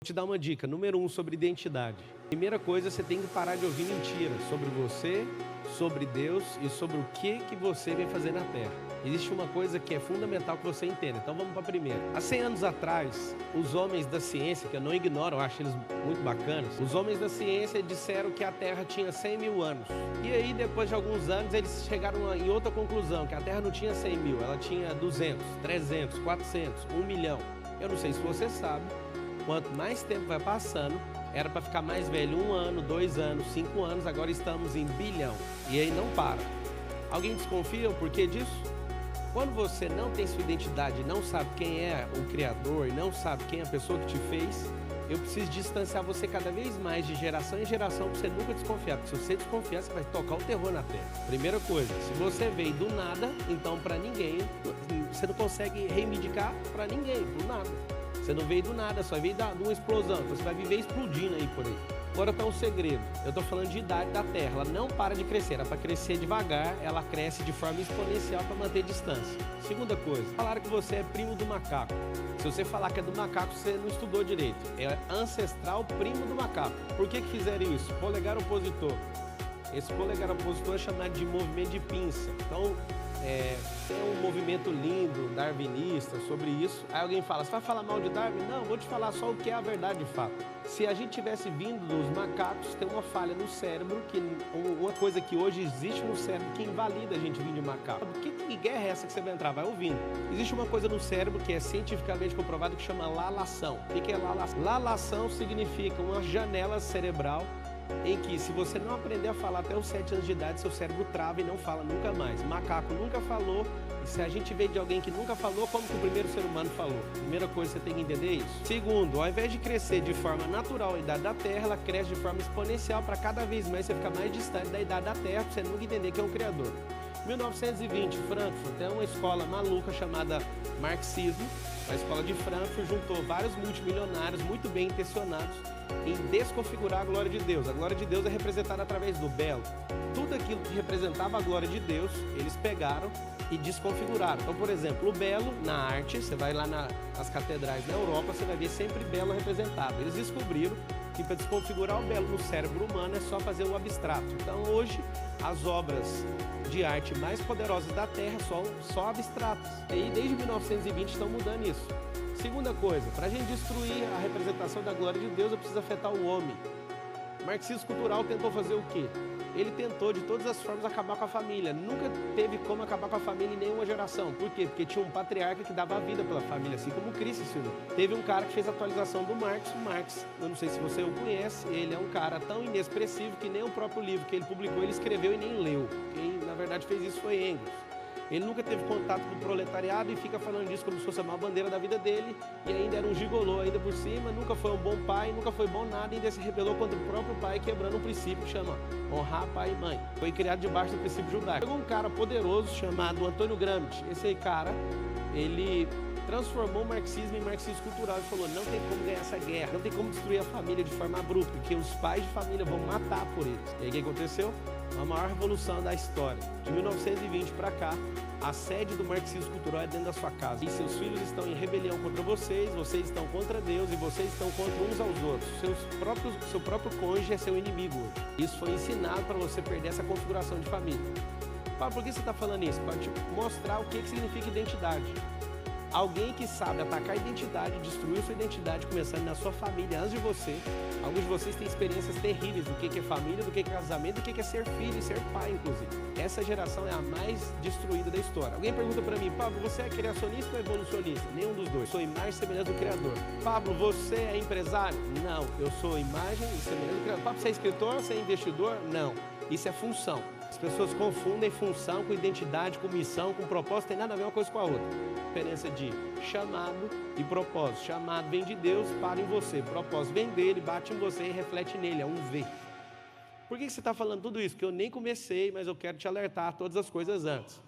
Vou te dar uma dica, número 1 sobre identidade. Primeira coisa, você tem que parar de ouvir mentiras sobre você, sobre Deus e sobre o que você vem fazer na Terra. Existe uma coisa que é fundamental que você entenda, então vamos para a primeira. Há 100 anos atrás, os homens da ciência, que eu não ignoro, eu acho eles muito bacanas, os homens da ciência disseram que a Terra tinha 100 mil anos. E aí, depois de alguns anos, eles chegaram em outra conclusão, que a Terra não tinha 100 mil, ela tinha 200, 300, 400, 1 milhão. Eu não sei se você sabe, quanto mais tempo vai passando, era para ficar mais velho 1 ano, 2 anos, 5 anos, agora estamos em bilhão. E aí não para. Alguém desconfia o porquê disso? Quando você não tem sua identidade, não sabe quem é o Criador, não sabe quem é a pessoa que te fez, eu preciso distanciar você cada vez mais de geração em geração para você nunca desconfiar. Porque se você desconfiar, você vai tocar o terror na terra. Primeira coisa, se você veio do nada, então para ninguém, você não consegue reivindicar para ninguém, do nada. Você não veio do nada, só veio de uma explosão, então você vai viver explodindo aí por aí. Agora está um segredo, eu estou falando de idade da Terra, ela não para de crescer, ela para crescer devagar, ela cresce de forma exponencial para manter distância. Segunda coisa, falaram que você é primo do macaco. Se você falar que é do macaco, você não estudou direito. É ancestral primo do macaco. Por que fizeram isso? Polegar opositor. Esse polegar opositor é chamado de movimento de pinça. Então, tem um movimento lindo, darwinista, sobre isso. Aí alguém fala, você vai falar mal de Darwin? Não, vou te falar só o que é a verdade de fato. Se a gente tivesse vindo dos macacos, tem uma falha no cérebro, uma coisa que hoje existe no cérebro que invalida a gente vir de macaco. Que guerra é essa que você vai entrar? Vai ouvindo. Existe uma coisa no cérebro que é cientificamente comprovada que chama lalação. O que é lalação? Lalação significa uma janela cerebral em que, se você não aprender a falar até os 7 anos de idade, seu cérebro trava e não fala nunca mais. Macaco nunca falou, e se a gente vê de alguém que nunca falou, como que o primeiro ser humano falou? Primeira coisa, você tem que entender isso. Segundo, ao invés de crescer de forma natural a idade da Terra, ela cresce de forma exponencial para cada vez mais você ficar mais distante da idade da Terra, para você nunca entender que é um Criador. 1920, Frankfurt, tem uma escola maluca chamada marxismo. A escola de Frankfurt juntou vários multimilionários muito bem intencionados em desconfigurar a glória de Deus. A glória de Deus é representada através do belo. Tudo aquilo que representava a glória de Deus, eles pegaram e desconfiguraram. Então, por exemplo, o belo na arte, você vai lá nas catedrais na Europa, você vai ver sempre belo representado. Eles descobriram que para desconfigurar o belo no cérebro humano é só fazer o abstrato. Então, hoje, as obras de arte mais poderosas da Terra são só abstratas. E aí, desde 1920, estão mudando isso. Segunda coisa, para a gente destruir a representação da glória de Deus, eu preciso afetar o homem. O marxismo cultural tentou fazer o quê? Ele tentou, de todas as formas, acabar com a família. Nunca teve como acabar com a família em nenhuma geração. Por quê? Porque tinha um patriarca que dava a vida pela família, assim como Cristo ensinou. Teve um cara que fez a atualização do Marx. O Marx, eu não sei se você o conhece, ele é um cara tão inexpressivo que nem o próprio livro que ele publicou, ele escreveu e nem leu. Quem, na verdade, fez isso foi Engels. Ele nunca teve contato com o proletariado e fica falando disso como se fosse a maior bandeira da vida dele, e ainda era um gigolô ainda por cima, nunca foi um bom pai, nunca foi bom nada, e ainda se rebelou contra o próprio pai, quebrando um princípio que chama honrar pai e mãe. Foi criado debaixo do princípio judaico. Chegou um cara poderoso chamado Antônio Gramsci. Esse aí, cara, ele transformou o marxismo em marxismo cultural e falou, não tem como ganhar essa guerra, não tem como destruir a família de forma abrupta, porque os pais de família vão matar por eles. E aí o que aconteceu? A maior revolução da história. De 1920 para cá, a sede do marxismo cultural é dentro da sua casa. E seus filhos estão em rebelião contra vocês estão contra Deus e vocês estão contra uns aos outros. Seu próprio cônjuge é seu inimigo hoje. Isso foi ensinado para você perder essa configuração de família. Paulo, por que você está falando isso? Para te mostrar o que significa identidade. Alguém que sabe atacar a identidade, destruir sua identidade, começando na sua família, antes de você. Alguns de vocês têm experiências terríveis do que é família, do que é casamento, do que é ser filho e ser pai, inclusive. Essa geração é a mais destruída da história. Alguém pergunta para mim, Pablo, você é criacionista ou evolucionista? Nenhum dos dois. Sou imagem e semelhança do Criador. Pablo, você é empresário? Não, eu sou imagem e semelhança do Criador. Pablo, você é escritor? Você é investidor? Não. Isso é função. As pessoas confundem função com identidade, com missão, com propósito, tem nada a ver uma coisa com a outra. A diferença de chamado e propósito. Chamado vem de Deus, para em você. Propósito vem dele, bate em você e reflete nele, é um V. Por que você está falando tudo isso? Porque eu nem comecei, mas eu quero te alertar todas as coisas antes.